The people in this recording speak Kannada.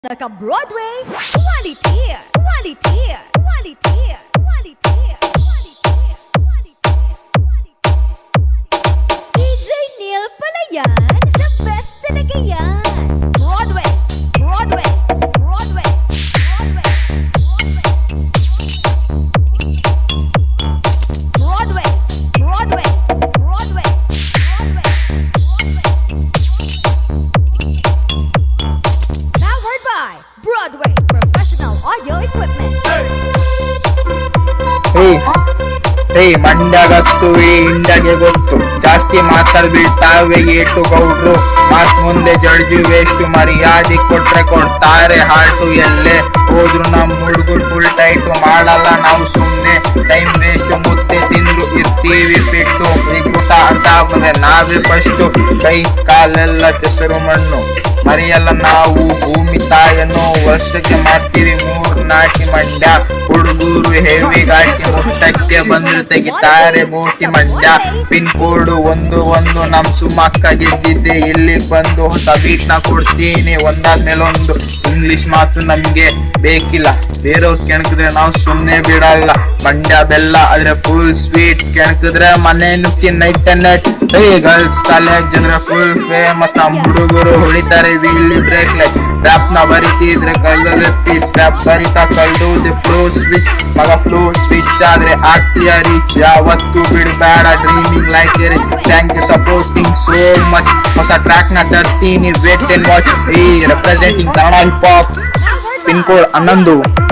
Naka-Broadway, quality, quality, quality, quality, quality. DJ Neil pala yan, the best talaga yan. Broadway, Broadway, Broadway, Broadway, Broadway, Broadway, Broadway, Broadway. Powered by Broadway Professional Audio Equipment. ಮಂಡ್ಯಗತ್ತು ಇಂಡಗೆ ಗೊತ್ತು ಜಾಸ್ತಿ ಮಾತಾಡ್ಬಿಡ್ತಾವೆ ಏಟು ಗೌಡ್ರು ಮಾತ್ ಮುಂದೆ ಜಡ್ಜು ವೇಸ್ಟ್ ಮರ್ಯಾದೆ ಕೊಟ್ರೆ ಕೊಡ್ತಾರೆ ಹಾಟು ಎಲ್ಲೇ ಹೋದ್ರು ನಮ್ ಹುಡುಗರು ಫುಲ್ ಟೈಟು ಮಾಡಲ್ಲ ನಾವು ಸುಮ್ನೆ ಟೈಮ್ ವೇಸ್ಟ್ ಮುದ್ದೆ ತಿಂದು ಇರ್ತೀವಿ ಬಿಟ್ಟು ಊಟ ಅಂತ ಬಂದ್ರೆ ನಾವೇ ಫಸ್ಟು ಕೈ ಕಾಲೆಲ್ಲ ಕೆಸರು ಮಣ್ಣು ಮರಿಯಲ್ಲ ನಾವು ಭೂಮಿ ತಾಯನ್ನು ವರ್ಷಕ್ಕೆ ಮಾಡ್ತೀವಿ 3 ನಾಟಿ ಮಂಡ್ಯ ಹುಡುಗರು ಹೆವಿ ಗಾಟಿ ಮುಟ್ಟಕ್ಕೆ ಬಂದ್ರೆ ತೆಗಿತಾರೆ ಮೂಟಿ ಮಂಡ್ಯ ಪಿನ್ ಕೋಡ್ 11 ನಮ್ ಸುಮಕ್ಕ ಗೆದ್ದಿದ್ದೆ ಇಲ್ಲಿ ಬಂದು ಹೊಸ ಬೀಟ್ ನ ಕೊಡ್ತೀನಿ ಒಂದಾದ್ಮೇಲೆ ಒಂದು ಇಂಗ್ಲಿಷ್ ಮಾತು ನಮ್ಗೆ ಬೇಕಿಲ್ಲ ಬೇರೆಯವ್ರು ಕೆಣಕಿದ್ರೆ ನಾವು ಸುಮ್ನೆ ಬಿಡಲ್ಲ ಮಂಡ್ಯ ಬೆಲ್ಲ ಆದ್ರೆ ಫುಲ್ ಸ್ವೀಟ್ ಕೆಣಕಿದ್ರೆ ಮನೆ ನುಕ್ಕಿ night and night girls college ಅಂದ್ರೆ ಫುಲ್ ಫೇಮಸ್ ನಮ್ ಹುಡುಗರು ಹೊಡಿತಾರೆ ವೀಲ್ ಬ್ರೇಕ್ ಲೈಟ್ ಸ್ಟ್ಯಾಪ್ ನ ಬರಿತಿದ್ರೆ ಕಲ್ಲಲ್ಲಿ ಸ್ಟ್ಯಾಪ್ ಬರಿತಾ ಕಲ್ಡುವುದು ಫ್ಲೋ ಸ್ವಿಚ್ ಮಗ ಫ್ಲೋ ಸ್ವಿಚ್ ಆದ್ರೆ ಆಗ್ತೀಯ ರೀಚ್ ಯಾವತ್ತು ಬಿಡಬೇಡ dreaming like thank you supporting so much ಹೊಸ ಟ್ರ್ಯಾಕ್ ನ ತರ್ತೀನಿ wait and watch representing Kannada hip hop pin code 11